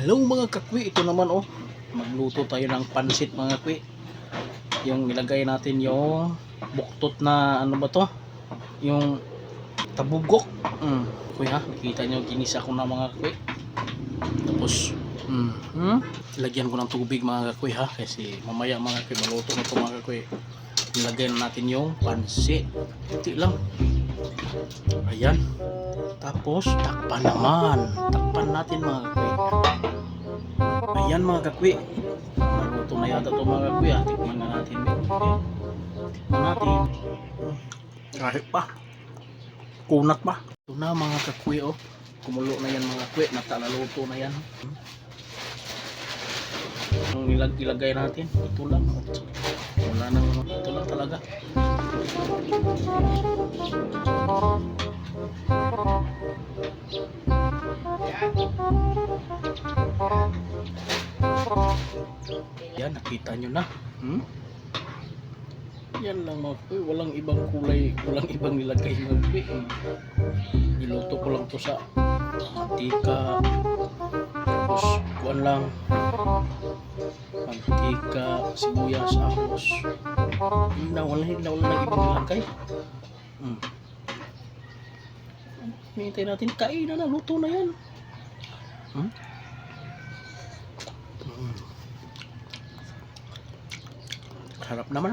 Hello mga kakwi, ito naman oh. Magluto tayo ng pansit mga kakwi. Yung nilagay natin yung buktot na ano ba to? Yung tabugok. Kuya, nakita nyo ginisa ko na mga kakwi. Tapos lagyan ko ng tubig mga kakwi ha, kasi mamaya mga kakwi maluto na to mga kakwi. Nilagay na natin yung pansit. Kunti lang. Ayan. Tapos takpan naman. Takpan natin mga kakwi. Ayan mga kakwi, maluto na yata ito mga kakwi. Tikman na natin. Tikman natin. Kahit pa, kunat pa. Ito na mga kakwi oh. Kumulo na yan mga kakwi. Natalaluto na yan. Ang ilagay natin, ito lang. Wala nang, ito lang talaga. Yan, nakita nyo na. Yan lang mga kakwi, walang ibang kulay, walang ibang nilagay mga kakwi. Niluto ko lang to sa mantika. Tapos kuwan lang, mantika, sibuyas, ahos. Wala lang ibang nilagay. Hintay natin, kainan na, luto na yan. Harap naman.